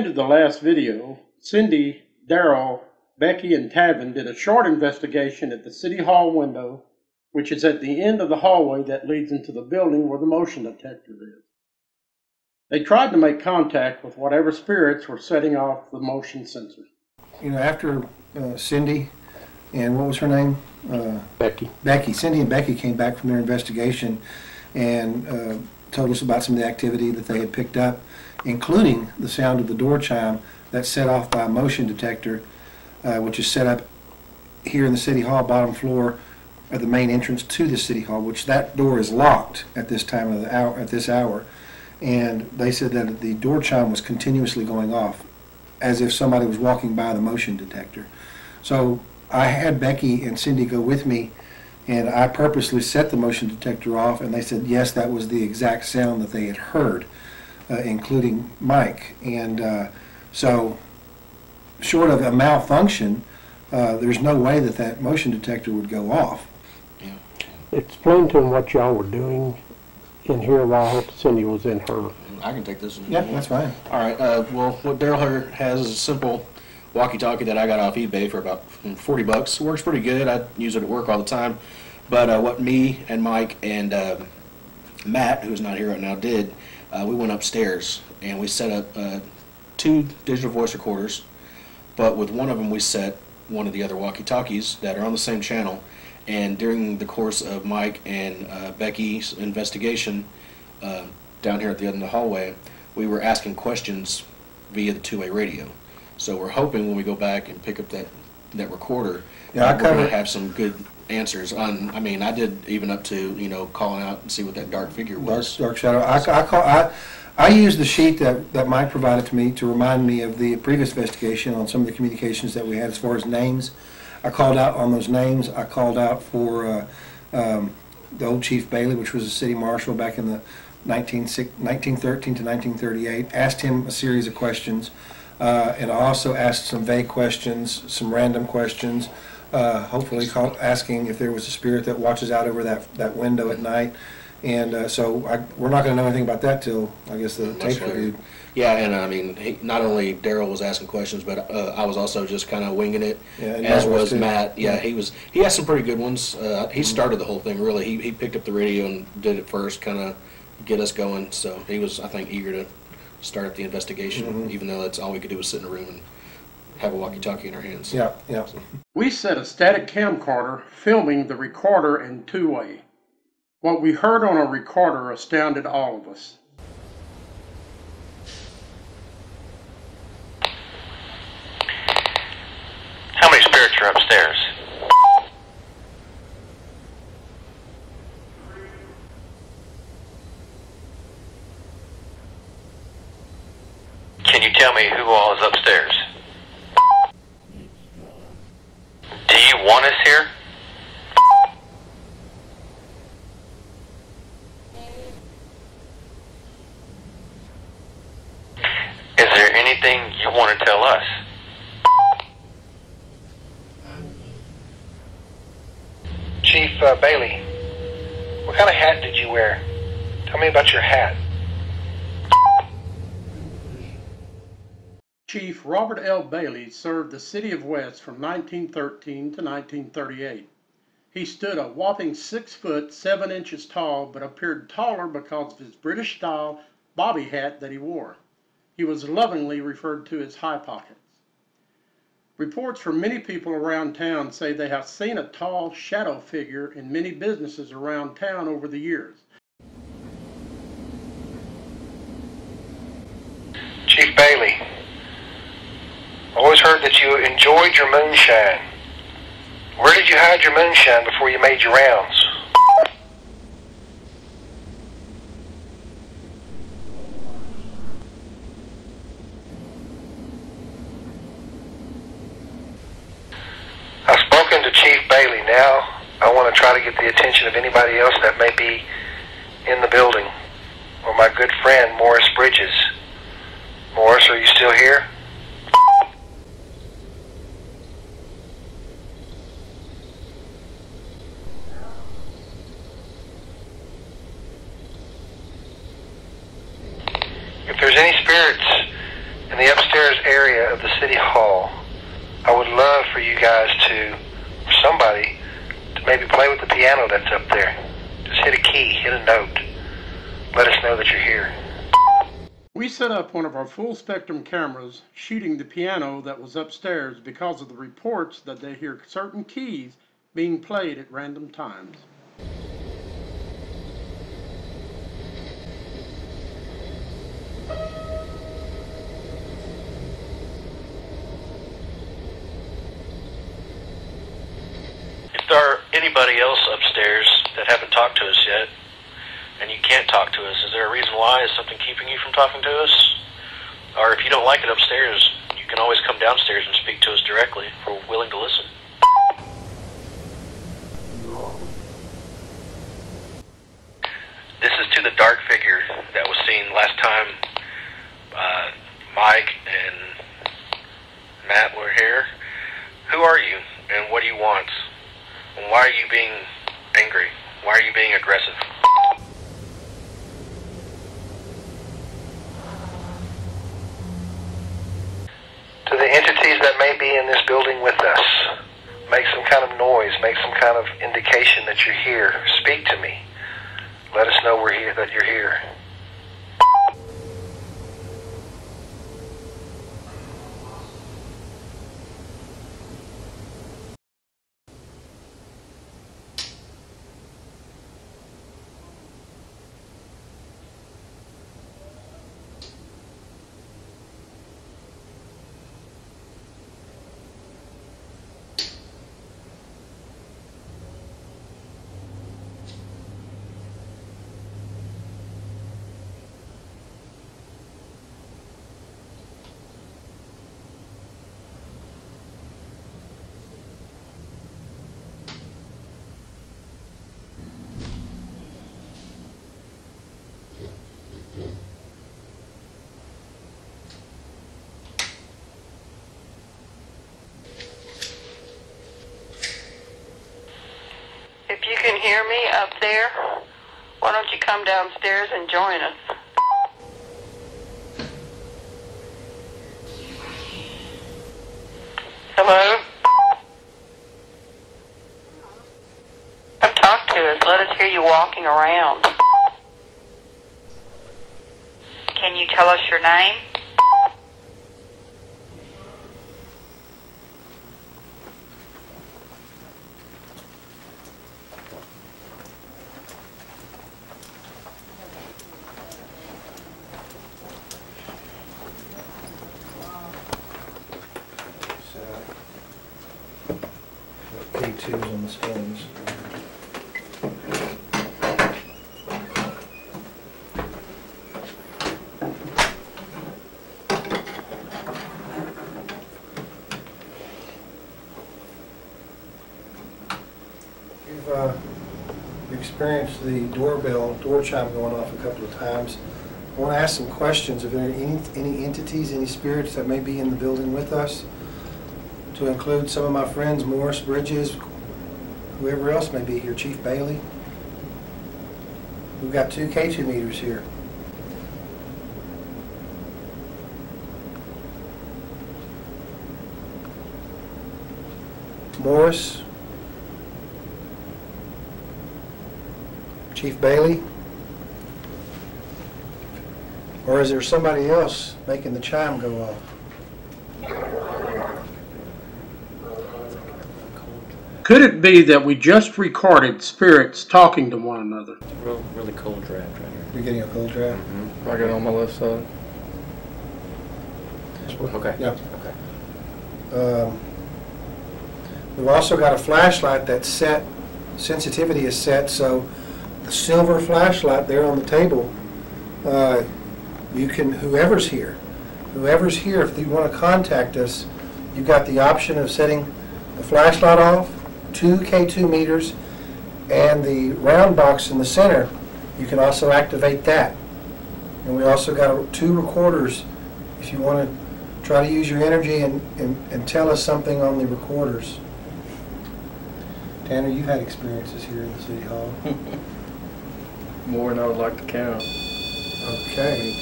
end of the last video, Cindy, Daryl, Becky, and Tavin did a short investigation at the City Hall window, which is at the end of the hallway that leads into the building where the motion detector is. They tried to make contact with whatever spirits were setting off the motion sensor. You know, after Cindy and what was her name? Becky. Cindy and Becky came back from their investigation and told us about some of the activity that they had picked up, including the sound of the door chime that's set off by a motion detector, which is set up here in the City Hall bottom floor at the main entrance to the City Hall, which that door is locked at this time of the hour, at this hour. And they said that the door chime was continuously going off as if somebody was walking by the motion detector. So I had Becky and Cindy go with me, and I purposely set the motion detector off, and they said yes, that was the exact sound that they had heard, including Mike. And so short of a malfunction, there's no way that that motion detector would go off. Yeah. Explain to them what y'all were doing in here while Cindy was in her. I can take this one. Yeah, that's fine. All right. Well, what Daryl has is a simple walkie-talkie that I got off eBay for about $40. It works pretty good. I use it at work all the time. But what me and Mike and Matt, who's not here right now, did, we went upstairs and we set up 2 digital voice recorders. But with one of them, we set one of the other walkie-talkies that are on the same channel. And during the course of Mike and Becky's investigation down here at the end of the hallway, we were asking questions via the 2-way radio. So we're hoping when we go back and pick up that recorder, we're going to have some good answers. I mean, I did even up to, you know, calling out and see what that dark figure was. Dark shadow. I used the sheet that Mike provided to me to remind me of the previous investigation on some of the communications that we had as far as names. I called out on those names. I called out for the old Chief Bailey, which was a city marshal back in the 1913 to 1938. Asked him a series of questions, and I also asked some vague questions, some random questions, hopefully asking if there was a spirit that watches out over that window at night. And so we're not going to know anything about that till, I guess, the tape reviewed. Yeah, and I mean, not only Daryl was asking questions, but I was also just kind of winging it, and as was Matt. Yeah, he had some pretty good ones. He started the whole thing, really. He picked up the radio and did it first, kind of get us going. So he was, I think, eager to start the investigation, even though that's all we could do was sit in a room and have a walkie-talkie in our hands. Yeah, yeah. So. We set a static camcorder filming the recorder in 2-way. What we heard on a recorder astounded all of us. How many spirits are upstairs? Can you tell me who all is upstairs? Do you want us here? Is there anything you want to tell us? Chief Bailey, what kind of hat did you wear? Tell me about your hat. Chief Robert L. Bailey served the city of West from 1913 to 1938. He stood a whopping 6 foot 7 inches tall, but appeared taller because of his British style bobby hat that he wore. He was lovingly referred to as High Pockets. Reports from many people around town say they have seen a tall shadow figure in many businesses around town over the years. Chief Bailey, I always heard that you enjoyed your moonshine. Where did you hide your moonshine before you made your rounds? I've spoken to Chief Bailey. Now I want to try to get the attention of anybody else that may be in the building, or my good friend Morris Bridges. Morris, are you still here? If there's any spirits in the upstairs area of the City Hall. I would love for you guys to, or somebody, to maybe play with the piano that's up there. Just hit a key, hit a note. Let us know that you're here. We set up one of our full spectrum cameras shooting the piano that was upstairs because of the reports that they hear certain keys being played at random times. If there are anybody else upstairs that haven't talked to us yet, and you can't talk to us, is there a reason why? Is something keeping you from talking to us? Or if you don't like it upstairs, you can always come downstairs and speak to us directly. We're willing to listen. This is to the dark figure that was seen last time Mike and Matt were here. Who are you, and what do you want? And why are you being angry? Why are you being aggressive? To the entities that may be in this building with us, make some kind of noise, make some kind of indication that you're here. Speak to me. Let us know we're here, that you're here. If you can hear me up there, why don't you come downstairs and join us? Hello? Come talk to us. Let us hear you walking around. Can you tell us your name? K2s on the stones. You've experienced the door chime going off a couple of times. I want to ask some questions. Are there any entities, any spirits that may be in the building with us? To include some of my friends, Morris, Bridges, whoever else may be here, Chief Bailey. We've got 2 K2 meters here. Morris, Chief Bailey, or is there somebody else making the chime go off? Could it be that we just recorded spirits talking to one another? Really cold draft right here. You're getting a cold draft? Mm-hmm. I got it on my left side. Okay. Yeah. Okay. We've also got a flashlight that's set, sensitivity is set, so the silver flashlight there on the table, you can, whoever's here, if you want to contact us, you've got the option of setting the flashlight off, 2 K2 meters, and the round box in the center, you can also activate that. And we also got 2 recorders if you want to try to use your energy and tell us something on the recorders. Tanner, you've had experiences here in the City Hall. More than I would like to count. Okay.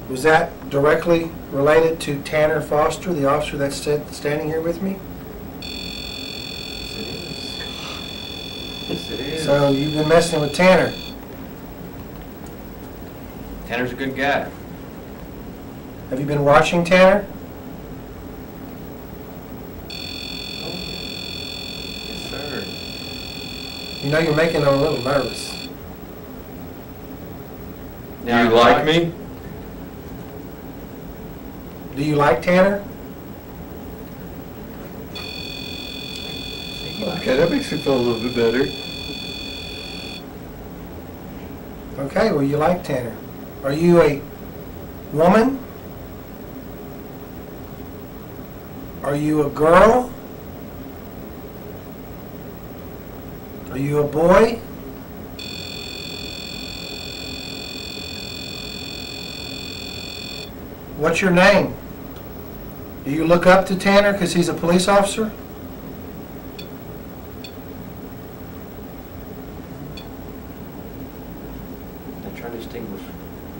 Was that directly related to Tanner Foster, the officer that's standing here with me? Yes, it is. So you've been messing with Tanner. Tanner's a good guy. Have you been watching Tanner? Yes, sir. You know you're making him a little nervous. Do you like me? Do you like Tanner? Okay, that makes me feel a little bit better. Okay, well you like Tanner. Are you a woman? Are you a girl? Are you a boy? What's your name? Do you look up to Tanner because he's a police officer? I'm trying to distinguish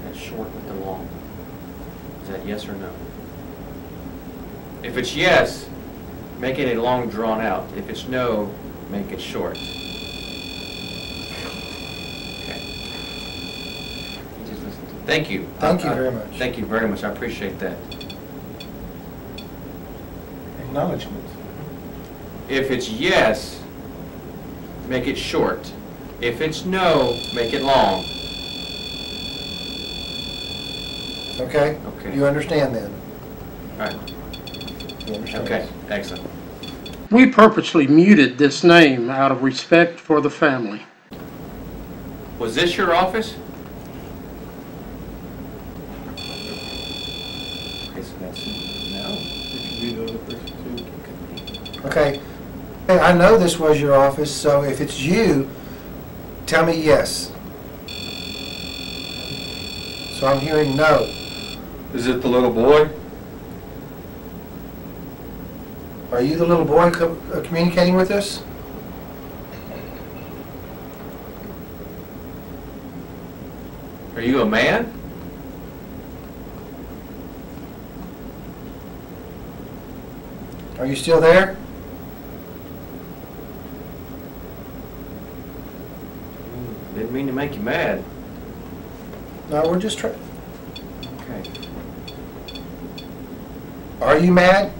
that short with the long. Is that yes or no? If it's yes, make it a long drawn out. If it's no, make it short. Okay. You just listen to it. Thank you. Thank you very much. Thank you very much. I appreciate that. Acknowledgement. If it's yes, make it short. If it's no, make it long. Okay? Okay. You understand then? All right. You understand? Okay. Excellent. We purposely muted this name out of respect for the family. Was this your office? Okay, so that's no. Okay. Hey, I know this was your office, so if it's you, tell me yes. So I'm hearing no. Is it the little boy? Are you the little boy communicating with us? Are you a man? Are you still there? Didn't mean to make you mad. No, we're just trying. Okay. Are you mad?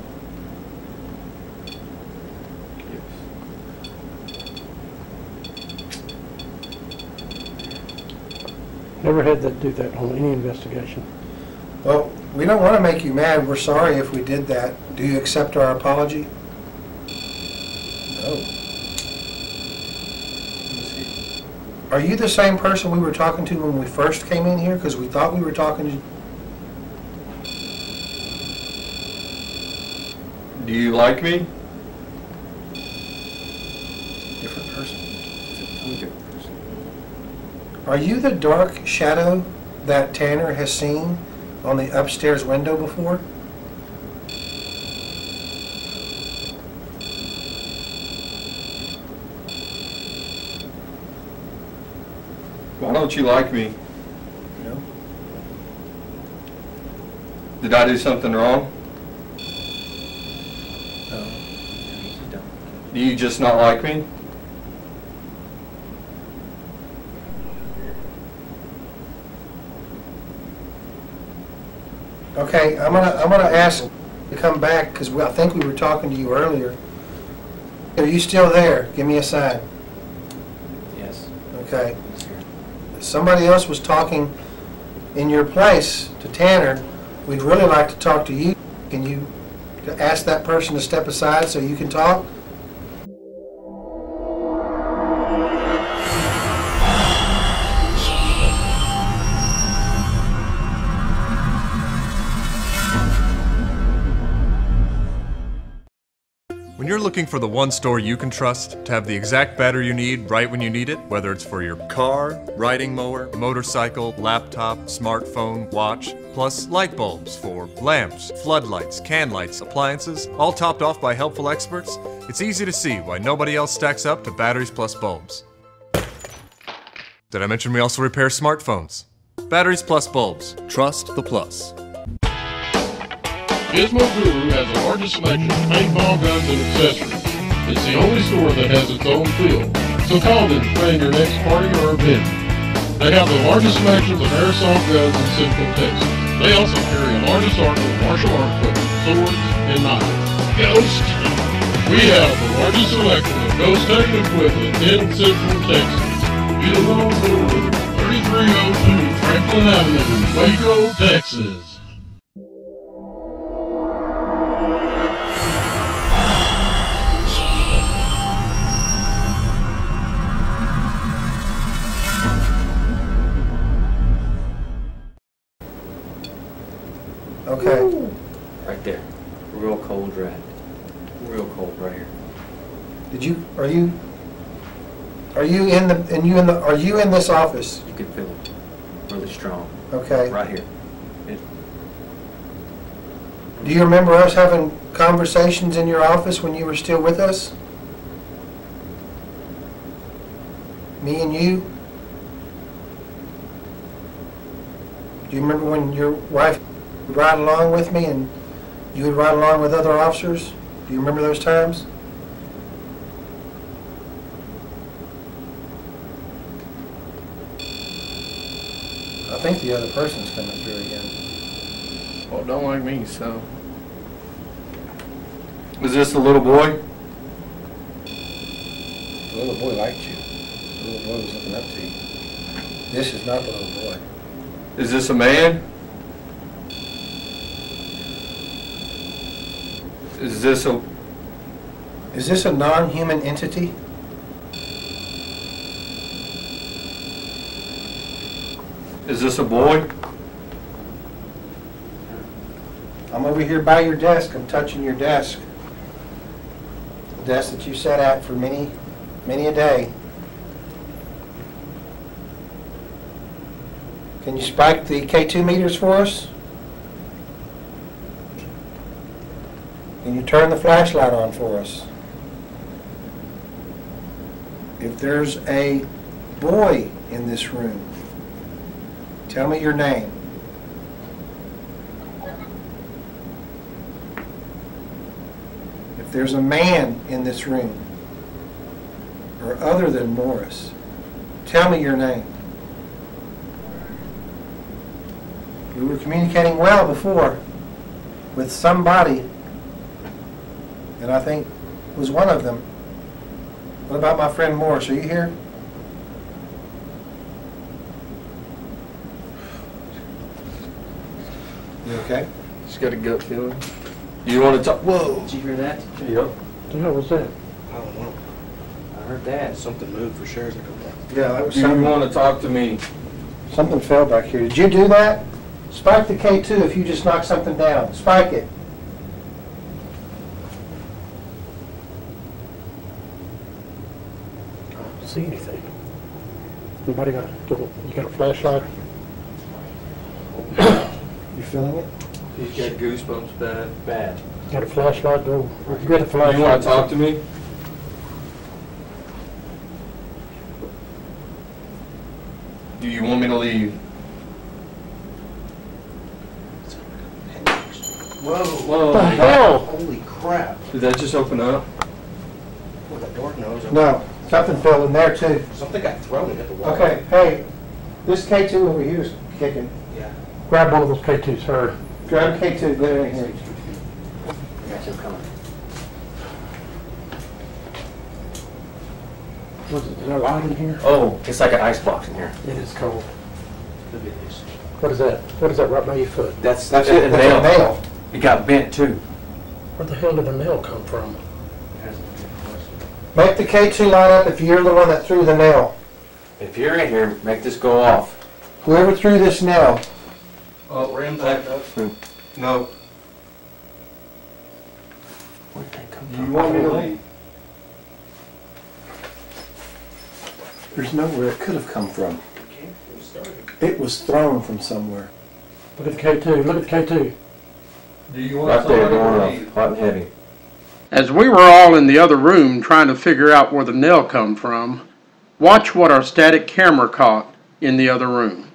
Never had that do that on any investigation. Well, we don't want to make you mad. We're sorry if we did that. Do you accept our apology? No. Are you the same person we were talking to when we first came in here? Because we thought we were talking to... Do you like me? Different person. It's a totally different person. Are you the dark shadow that Tanner has seen on the upstairs window before? Why don't you like me? No. Did I do something wrong? No. Do you just not like me? Okay, I'm gonna ask to come back because I think we were talking to you earlier. Are you still there? Give me a sign. Yes. Okay. He's here. Somebody else was talking in your place to Tanner. We'd really like to talk to you. Can you ask that person to step aside so you can talk? When you're looking for the one store you can trust to have the exact battery you need right when you need it, whether it's for your car, riding mower, motorcycle, laptop, smartphone, watch, plus light bulbs for lamps, floodlights, can lights, appliances, all topped off by helpful experts, it's easy to see why nobody else stacks up to batteries plus bulbs. Did I mention we also repair smartphones? Batteries plus bulbs. Trust the plus. Gizmo Guru has the largest selection of paintball guns and accessories. It's the only store that has its own feel. So call them to plan your next party or event. They have the largest selections of airsoft guns in Central Texas. They also carry a large assortment of martial art equipment, swords, and knives. Ghost! We have the largest selection of ghost hunting equipment in Central Texas. Gizmo Guru, 3302 Franklin Avenue, Waco, Texas. Okay. Right there. Real cold red. Real cold right here. Are you in this office? You can feel it. Really strong. Okay. Right here. Do you remember us having conversations in your office when you were still with us? Me and you? Do you remember when your wife would ride along with me and you would ride along with other officers? Do you remember those times? I think the other person's coming through again. Well, don't like me, so. Is this the little boy? The little boy liked you. The little boy was looking up to you. This is not the little boy. Is this a man? Is this a non-human entity? Is this a boy? I'm over here by your desk. I'm touching your desk. The desk that you sat at for many a day. Can you spike the K2 meters for us? Can you turn the flashlight on for us? If there's a boy in this room, tell me your name. If there's a man in this room, or other than Morris, tell me your name. We were communicating well before with somebody, and I think it was one of them. What about my friend Morris? Are you here? You okay? Just got a gut feeling. You want to talk? Whoa! Did you hear that? Yep. What was that? I don't know. I heard that. Something moved for sure. Yeah, that was Do you something. want to talk to me? Something fell back here. Did you do that? Spike the K2 if you just knocked something down. Spike it. I don't see anything. Anybody got, you got a flashlight? You feeling it? He's got goosebumps bad. Bad. Got a flashlight? Go get a flashlight. You want to talk to me? Do you want me to leave? Whoa. Whoa. What the hell? Holy crap. Did that just open up? Well, the door knows. No, something fell in there too. Something got thrown and hit the wall. Okay, hey, this K2 over here is kicking. Yeah. Grab one of those K2s, hurry. Grab K2, get it in here. I got him coming. Is there a light in here? Oh, it's like an ice box in here. It is cold. Could be this. What is that? What is that right by your foot? That's That's a it, that's a nail. nail. It got bent too. Where the hell did the nail come from? Make the K2 light up if you're the one that threw the nail. If you're in here, make this go off. Whoever threw this nail, Oh, Ram back up. No. Where'd that come Do from? you want me to leave? there's nowhere it could have come from. It was thrown from somewhere. Look at the K2. Look at the K2. Do you want Right there, somebody going to off, leave? hot and heavy. As we were all in the other room trying to figure out where the nail come from, watch what our static camera caught in the other room.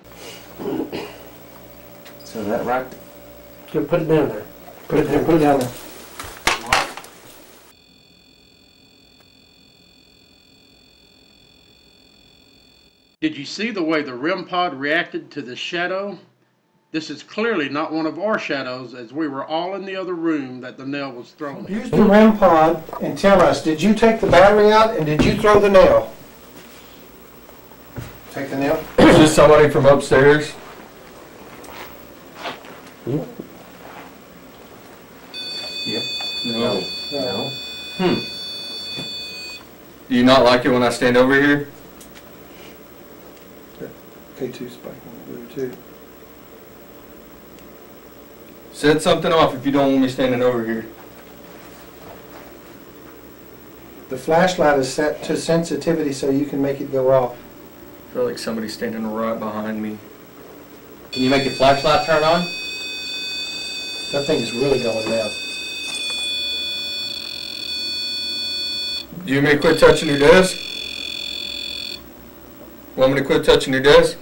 So that right? Good, put it down there. Put it down, put it down there. Did you see the way the REM pod reacted to the shadow? This is clearly not one of our shadows, as we were all in the other room that the nail was thrown in. Use the REM pod and tell us, did you take the battery out and did you throw the nail? Take the nail? Is this somebody from upstairs? Yep. No. No. Do you not like it when I stand over here? K2 spike on the blue too. Set something off if you don't want me standing over here. The flashlight is set to sensitivity so you can make it go off. I feel like somebody's standing right behind me. Can you make the flashlight turn on? That thing is really going down. Do you want me to quit touching your desk? Want me to quit touching your desk?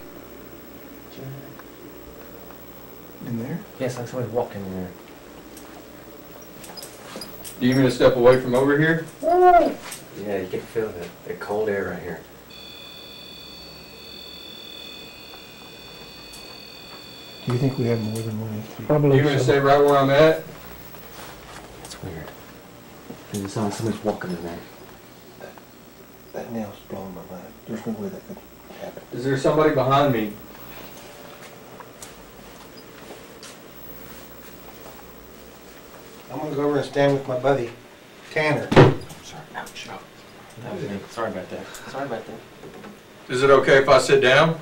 In there? Yes, like somebody walking in there. Do you want me to step away from over here? Yeah, you can feel the cold air right here. Do you think we have more than one entity? Do you Probably want me to so. stay right where I'm at? It's weird. It sounds like somebody's walking in there. That nail's blowing my mind. There's no way that could happen. Is there somebody behind me? I'm gonna go over and stand with my buddy, Tanner. Sorry, ouch. That was me. Sorry about that. Sorry about that. Is it okay if I sit down?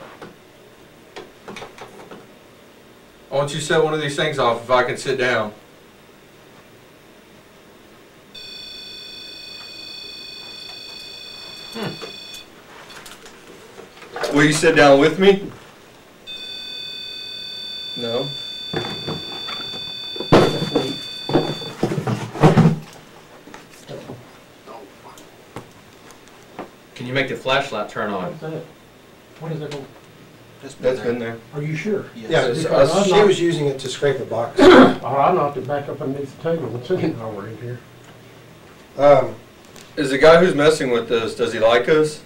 I want you to set one of these things off if I can sit down. Will you sit down with me? No. Can you make the flashlight turn on? What is it? That's been there. Are you sure? Yeah, Because she was using it to scrape a box. Oh, I knocked it back up underneath the table. It's in while we're in here. Is the guy who's messing with us, does he like us?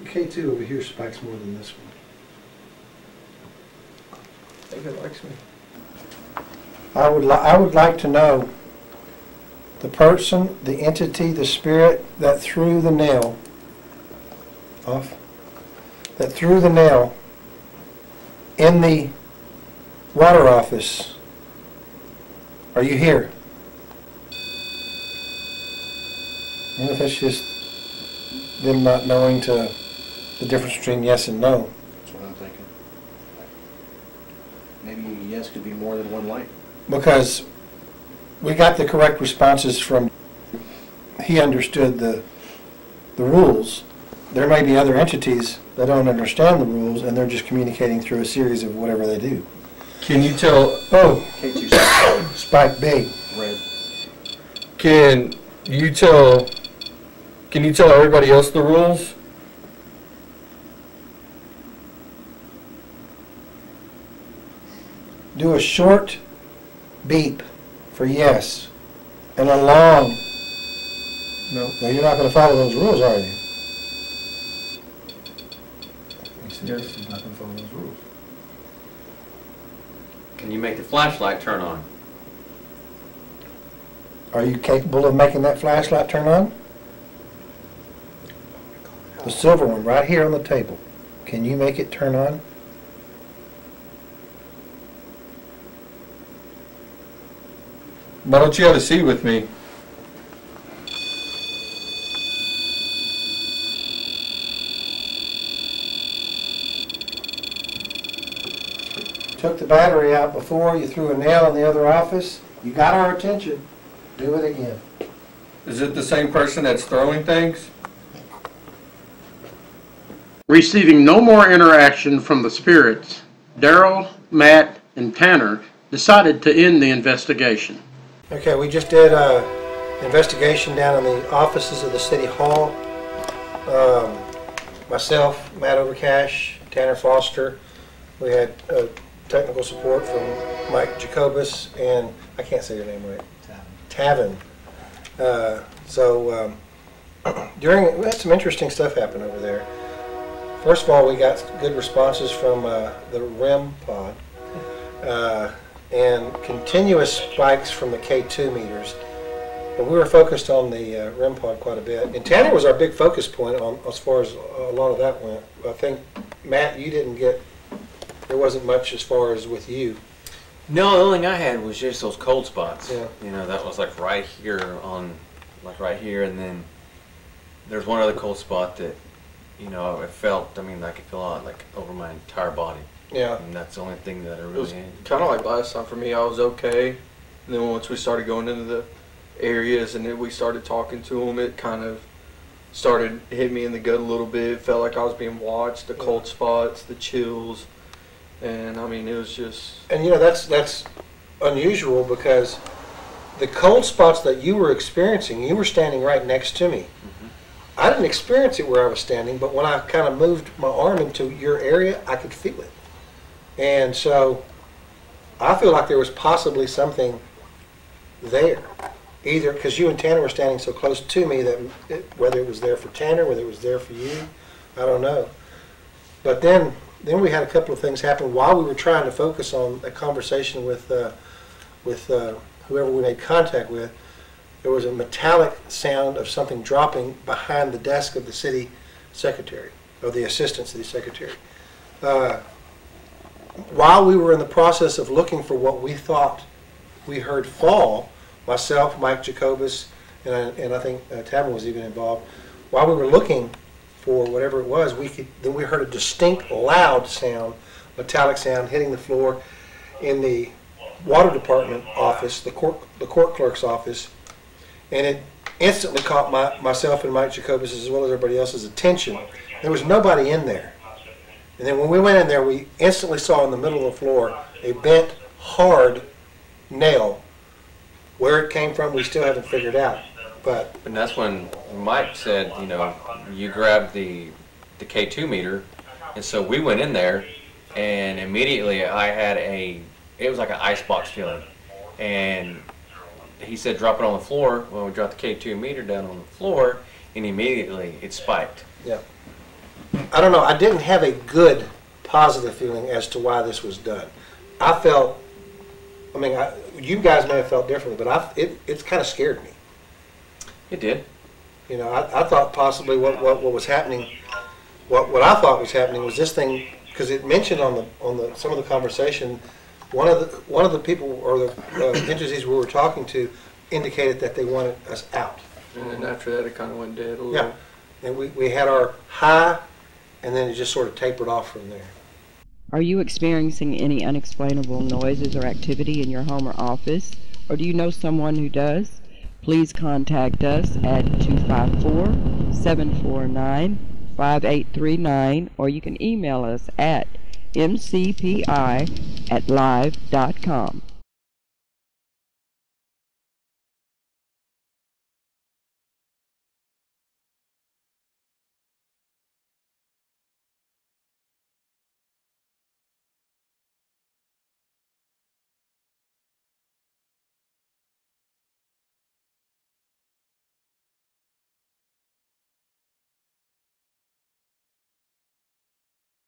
K2 over here spikes more than this one. I think he likes me. I would like to know the person, the entity, the spirit that threw the nail off, that threw the nail in the water office. Are you here? And if that's just them not knowing the difference between yes and no. That's what I'm thinking. Maybe yes could be more than one light. Because we got the correct responses from, he understood the rules. There may be other entities that don't understand the rules and they're just communicating through a series of whatever they do. Can you tell? Oh, K2 spike big. red. Can you tell? Can you tell everybody else the rules? Do a short beep for yes and a long no. No, you're not going to follow those rules, are you? Yes, he's not going to follow those rules. Can you make the flashlight turn on? Are you capable of making that flashlight turn on? The silver one right here on the table. Can you make it turn on? Why don't you have a seat with me? Took the battery out before, you threw a nail in the other office. You got our attention. Do it again. Is it the same person that's throwing things? Receiving no more interaction from the spirits, Daryl, Matt, and Tanner decided to end the investigation. Okay, we just did an investigation down in the offices of the City Hall. myself, Matt Overcash, Tanner Foster. We had technical support from Mike Jacobus and I can't say your name right. Tavin. We had some interesting stuff happen over there. First of all, we got good responses from the REM pod and continuous spikes from the K2 meters. But we were focused on the REM pod quite a bit. And Tanner was our big focus point on as far as a lot of that went. I think, Matt, you didn't get, there wasn't much as far as with you. No, the only thing I had was just those cold spots. Yeah. You know, that was like right here on, like right here, and then there's one other cold spot that, you know, I felt, I mean, I could feel it like over my entire body. Yeah. And that's the only thing that I It really was had. kind of like last time for me. I was okay, and then once we started going into the areas and then we started talking to them, it kind of started hitting me in the gut a little bit. It felt like I was being watched, the cold spots, the chills, and I mean, it was just... And you know, that's unusual because the cold spots that you were experiencing, you were standing right next to me. Mm-hmm. I didn't experience it where I was standing, but when I kind of moved my arm into your area, I could feel it. And so I feel like there was possibly something there. Either because you and Tanner were standing so close to me that whether it was there for Tanner, whether it was there for you, I don't know. But then we had a couple of things happen while we were trying to focus on a conversation with whoever we made contact with. There was a metallic sound of something dropping behind the desk of the city secretary, or the assistant city secretary. While we were in the process of looking for what we thought we heard fall, myself, Mike Jacobus, and I think Tavin was even involved. While we were looking for whatever it was, then we heard a distinct, loud sound, metallic sound hitting the floor in the water department office, the court clerk's office, and it instantly caught myself and Mike Jacobus as well as everybody else's attention. There was nobody in there. And then when we went in there, we instantly saw in the middle of the floor a bent, hard nail. Where it came from, we still haven't figured out. But And that's when Mike said, you know, you grabbed the K2 meter, and so we went in there, and immediately I had it was like an icebox feeling. And he said drop it on the floor. Well, we dropped the K2 meter down on the floor, and immediately it spiked. yeah. I don't know. I didn't have a good, positive feeling as to why this was done. I felt, I mean, you guys may have felt differently, but it's kind of scared me. It did. You know, I thought possibly what was happening, what I thought was happening was this thing, because it mentioned on some of the conversation, one of the people or the entities we were talking to indicated that they wanted us out. And then after that, it kind of went dead a little. Yeah, and we had our high, and then it just sort of tapered off from there. Are you experiencing any unexplainable noises or activity in your home or office, or do you know someone who does? Please contact us at 254-749-5839, or you can email us at mcpi@live.com.